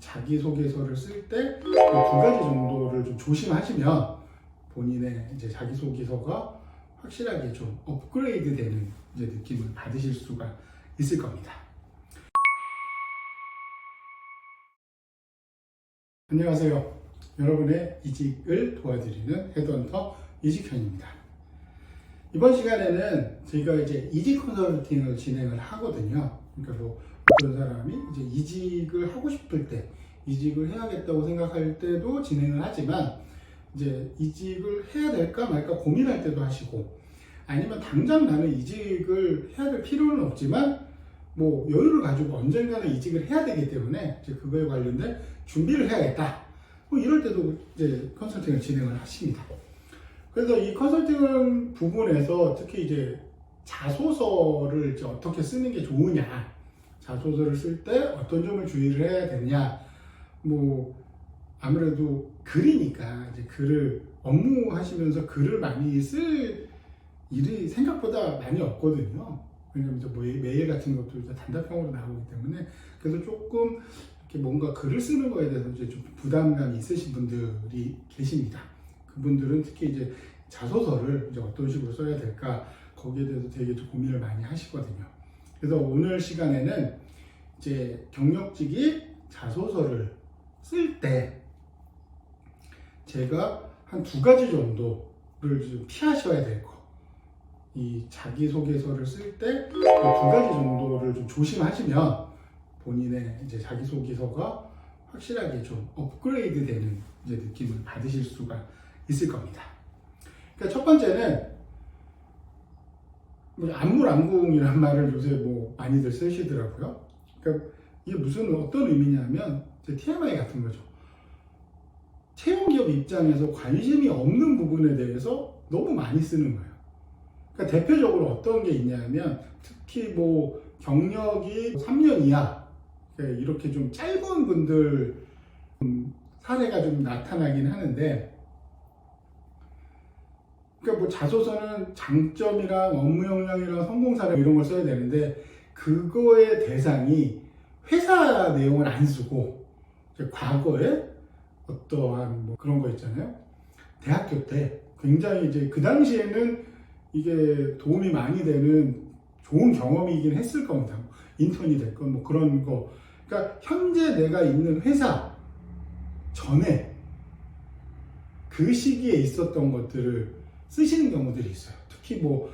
자기소개서를 쓸 때 두 가지 정도를 좀 조심하시면 본인의 이제 자기소개서가 확실하게 좀 업그레이드 되는 이제 느낌을 받으실 수가 있을 겁니다. 안녕하세요. 여러분의 이직을 도와드리는 헤드헌터 이직현입니다. 이번 시간에는 저희가 이제 이직 컨설팅을 진행을 하거든요. 그러니까 뭐 어떤 사람이 이제 이직을 하고 싶을 때, 이직을 해야겠다고 생각할 때도 진행을 하지만, 이제 이직을 해야 될까 말까 고민할 때도 하시고, 아니면 당장 나는 이직을 해야 될 필요는 없지만 뭐 여유를 가지고 언젠가는 이직을 해야 되기 때문에 이제 그거에 관련된 준비를 해야겠다, 뭐 이럴 때도 이제 컨설팅을 진행을 하십니다. 그래서 이 컨설팅 부분에서 특히 이제 자소서를 이제 어떻게 쓰는 게 좋으냐, 자소서를 쓸 때 어떤 점을 주의를 해야 되냐, 뭐 아무래도 글이니까 이제 글을 업무하시면서 글을 많이 쓸 일이 생각보다 많이 없거든요. 왜냐면 이제 메일 같은 것도 이제 단답형으로 나오기 때문에, 그래서 조금 이렇게 뭔가 글을 쓰는 거에 대해서 이제 좀 부담감이 있으신 분들이 계십니다. 그분들은 특히 이제 자소서를 이제 어떤 식으로 써야 될까, 거기에 대해서 되게 좀 고민을 많이 하시거든요. 그래서 오늘 시간에는 이제 경력직이 자소서를 쓸 때 제가 한 두 가지 정도를 좀 피하셔야 될 거, 이 자기소개서를 쓸 때 두 가지 정도를 좀 조심하시면 본인의 이제 자기소개서가 확실하게 좀 업그레이드 되는 이제 느낌을 받으실 수가 있을 겁니다. 그러니까 첫 번째는 뭐 안물안궁이라는 말을 요새 뭐 많이들 쓰시더라고요. 그러니까 이게 무슨 어떤 의미냐면 TMI 같은 거죠. 채용기업 입장에서 관심이 없는 부분에 대해서 너무 많이 쓰는 거예요. 그러니까 대표적으로 어떤 게 있냐면, 특히 뭐 경력이 3년 이하, 이렇게 좀 짧은 분들 사례가 좀 나타나긴 하는데, 그러니까 뭐 자소서는 장점이랑 업무 역량이랑 성공 사례 이런 걸 써야 되는데, 그거의 대상이 회사 내용을 안 쓰고 과거에 어떠한 뭐 그런 거 있잖아요. 대학교 때 굉장히 이제 그 당시에는 이게 도움이 많이 되는 좋은 경험이긴 했을 겁니다. 인턴이 됐건 뭐 그런 거. 그러니까 현재 내가 있는 회사 전에 그 시기에 있었던 것들을 쓰시는 경우들이 있어요. 특히 뭐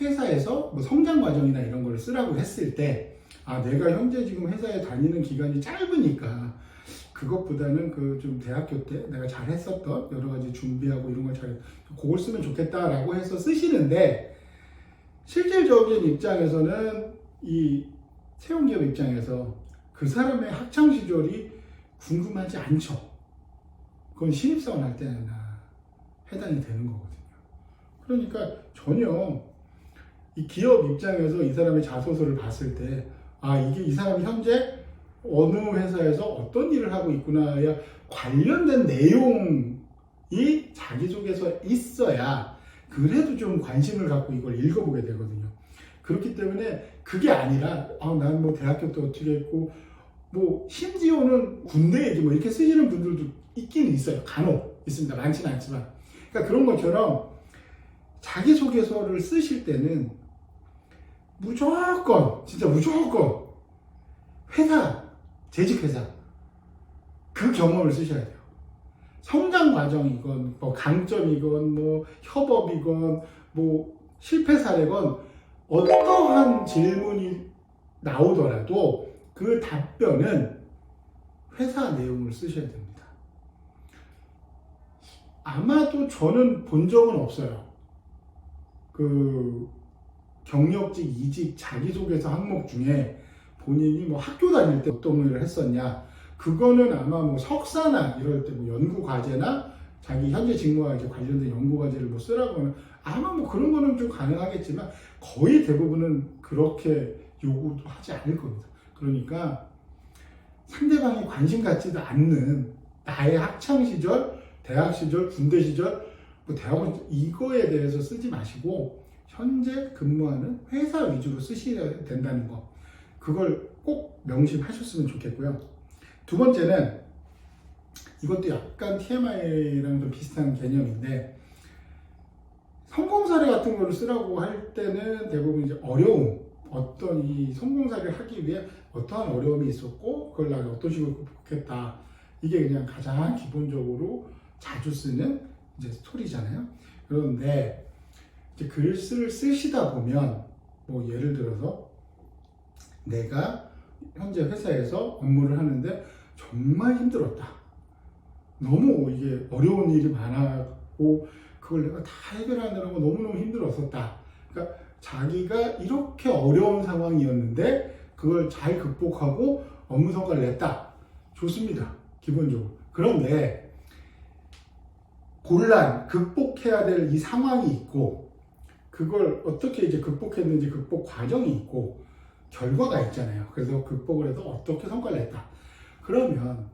회사에서 뭐 성장 과정이나 이런 걸 쓰라고 했을 때, 아, 내가 현재 지금 회사에 다니는 기간이 짧으니까 그것보다는 그 좀 대학교 때 내가 잘 했었던 여러 가지 준비하고 이런 걸 잘, 그걸 쓰면 좋겠다라고 해서 쓰시는데, 실질적인 입장에서는 이 채용기업 입장에서 그 사람의 학창 시절이 궁금하지 않죠. 그건 신입사원 할 때나 해당이 되는 거거든요. 그러니까 전혀 이 기업 입장에서 이 사람의 자소서를 봤을 때, 아, 이게 이 사람이 현재 어느 회사에서 어떤 일을 하고 있구나야 관련된 내용이 자기소개서에 있어야 그래도 좀 관심을 갖고 이걸 읽어보게 되거든요. 그렇기 때문에 그게 아니라, 아, 난 뭐 대학교 때 어떻게 했고, 뭐 심지어는 군대 얘기 뭐 이렇게 쓰시는 분들도 있긴 있어요. 간혹 있습니다. 많지는 않지만. 그러니까 그런 것처럼 자기소개서를 쓰실 때는 무조건, 진짜 무조건 회사, 재직회사 그 경험을 쓰셔야 돼요. 성장 과정이건 뭐 강점이건 뭐 협업이건 뭐 실패 사례건 어떠한 질문이 나오더라도 그 답변은 회사 내용을 쓰셔야 됩니다. 아마도 저는 본 적은 없어요. 그 경력직, 이직, 자기소개서 항목 중에 본인이 뭐 학교 다닐 때 어떤 일을 했었냐, 그거는 아마 뭐 석사나 이럴 때 뭐 연구과제나 자기 현재 직무와 이제 관련된 연구과제를 뭐 쓰라고 하면 아마 뭐 그런 거는 좀 가능하겠지만, 거의 대부분은 그렇게 요구도 하지 않을 겁니다. 그러니까 상대방이 관심 갖지도 않는 나의 학창시절, 대학시절, 군대시절, 뭐 대학원, 이거에 대해서 쓰지 마시고 현재 근무하는 회사 위주로 쓰셔야 된다는 거, 그걸 꼭 명심하셨으면 좋겠고요. 두 번째는 이것도 약간 TMI랑 좀 비슷한 개념인데, 성공 사례 같은 거를 쓰라고 할 때는 대부분 이제 어려움, 어떤 이 성공 사례를 하기 위해 어떠한 어려움이 있었고 그걸 나는 어떤 식으로 극복했다, 이게 그냥 가장 기본적으로 자주 쓰는 이제 스토리잖아요. 그런데 이제 글을 쓰시다 보면 뭐 예를 들어서 내가 현재 회사에서 업무를 하는데 정말 힘들었다, 너무 이게 어려운 일이 많았고 그걸 내가 다 해결하느라고 너무너무 힘들었었다. 그러니까 자기가 이렇게 어려운 상황이었는데 그걸 잘 극복하고 업무 성과를 냈다. 좋습니다, 기본적으로. 그런데 곤란, 극복해야 될 이 상황이 있고 그걸 어떻게 이제 극복했는지 극복 과정이 있고 결과가 있잖아요. 그래서 극복을 해서 어떻게 성과를 냈다. 그러면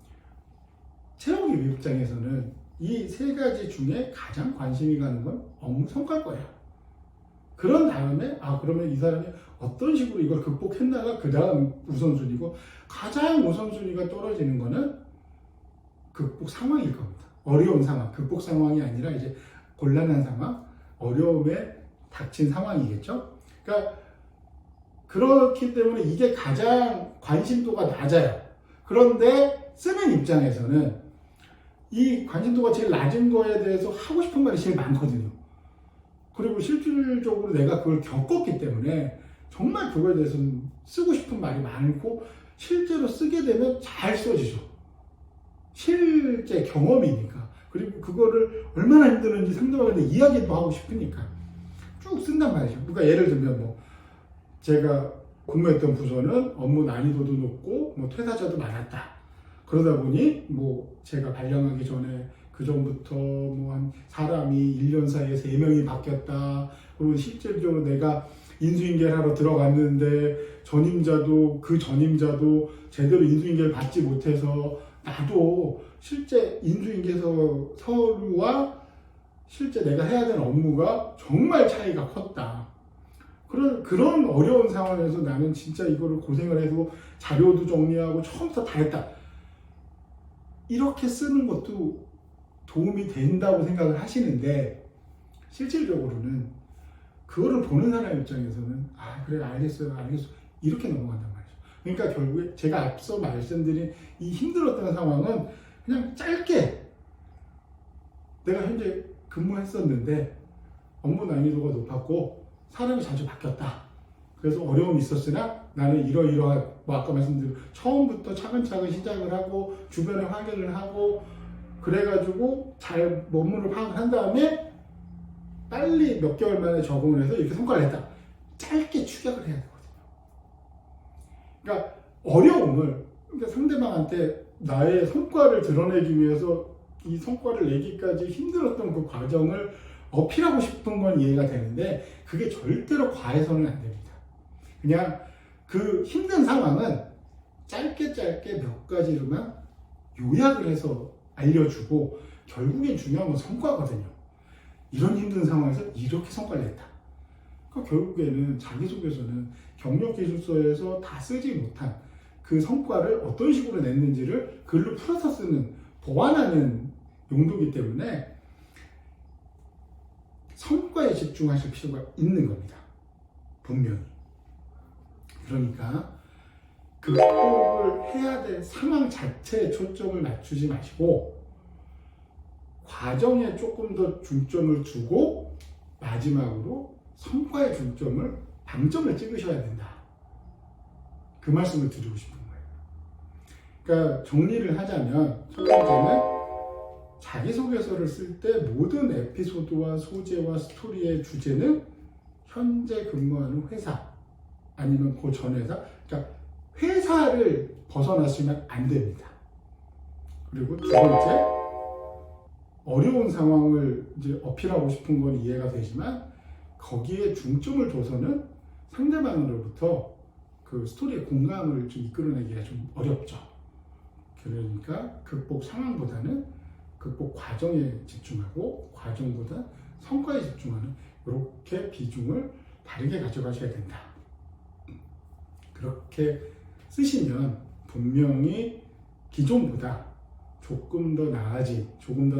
채용기획 입장에서는 이 세 가지 중에 가장 관심이 가는 건 업무 성과일 거예요. 그런 다음에 그러면 이 사람이 어떤 식으로 이걸 극복했나가 그 다음 우선순위고, 가장 우선순위가 떨어지는 거는 극복 상황일 겁니다. 어려운 상황, 극복 상황이 아니라 이제 곤란한 상황, 어려움에 닥친 상황이겠죠. 그러니까 그렇기 때문에 이게 가장 관심도가 낮아요. 그런데 쓰는 입장에서는 이 관심도가 제일 낮은 거에 대해서 하고 싶은 말이 제일 많거든요. 그리고 실질적으로 내가 그걸 겪었기 때문에 정말 그거에 대해서는 쓰고 싶은 말이 많고 실제로 쓰게 되면 잘 써지죠. 실제 경험이니까. 그리고 그거를 얼마나 힘드는지 상대방한테 이야기도 하고 싶으니까 쭉 쓴단 말이죠. 그러니까 예를 들면 뭐 제가 근무했던 부서는 업무 난이도도 높고 뭐 퇴사자도 많았다. 그러다 보니 뭐 제가 발령하기 전에 그 전부터 뭐 한 사람이 1년 사이에 3명이 바뀌었다. 그리고 실질적으로 내가 인수인계를 하러 들어갔는데 그 전임자도 제대로 인수인계를 받지 못해서 나도 실제 인수인계서 서류와 실제 내가 해야 되는 업무가 정말 차이가 컸다. 그런 어려운 상황에서 나는 진짜 이거를 고생을 해서 자료도 정리하고 처음부터 다 했다. 이렇게 쓰는 것도 도움이 된다고 생각을 하시는데 실질적으로는 그거를 보는 사람 입장에서는 그래 알겠어요 이렇게 넘어간단 말이죠. 그러니까 결국에 제가 앞서 말씀드린 이 힘들었던 상황은 그냥 짧게 내가 현재 근무했었는데 업무 난이도가 높았고 사람이 자주 바뀌었다. 그래서 어려움이 있었으나 나는 이러이러한 아까 말씀드린 처음부터 차근차근 시작을 하고 주변에 확인을 하고 그래가지고 잘 업무를 파악한 다음에 빨리 몇 개월 만에 적응을 해서 이렇게 성과를 냈다. 짧게 축약을 해야 되거든요. 그러니까 어려움을 상대방한테 나의 성과를 드러내기 위해서 이 성과를 내기까지 힘들었던 그 과정을 어필하고 싶은 건 이해가 되는데 그게 절대로 과해서는 안 됩니다. 그냥 그 힘든 상황은 짧게 몇 가지로만 요약을 해서 알려주고 결국엔 중요한 건 성과거든요. 이런 힘든 상황에서 이렇게 성과를 냈다. 그러니까 결국에는 자기소개서는 경력기술서에서 다 쓰지 못한 그 성과를 어떤 식으로 냈는지를 글로 풀어서 쓰는, 보완하는 용도이기 때문에 성과에 집중하실 필요가 있는 겁니다. 분명히. 그러니까 극복을 해야 될 상황 자체에 초점을 맞추지 마시고 과정에 조금 더 중점을 두고 마지막으로 성과에 방점을 찍으셔야 된다. 그 말씀을 드리고 싶은 거예요. 그러니까 정리를 하자면 첫 번째는 자기소개서를 쓸 때 모든 에피소드와 소재와 스토리의 주제는 현재 근무하는 회사 아니면 그 전 회사, 그러니까 회사를 벗어나시면 안 됩니다. 그리고 두 번째, 어려운 상황을 이제 어필하고 싶은 건 이해가 되지만 거기에 중점을 둬서는 상대방으로부터 그 스토리의 공감을 좀 이끌어내기가 좀 어렵죠. 그러니까 극복 상황보다는 극복 과정에 집중하고 과정보다 성과에 집중하는 이렇게 비중을 다르게 가져가셔야 된다. 그렇게 쓰시면 분명히 기존보다 조금 더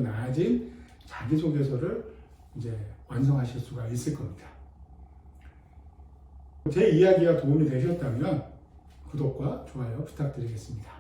나아진 자기소개서를 이제 완성하실 수가 있을 겁니다. 제 이야기가 도움이 되셨다면 구독과 좋아요 부탁드리겠습니다.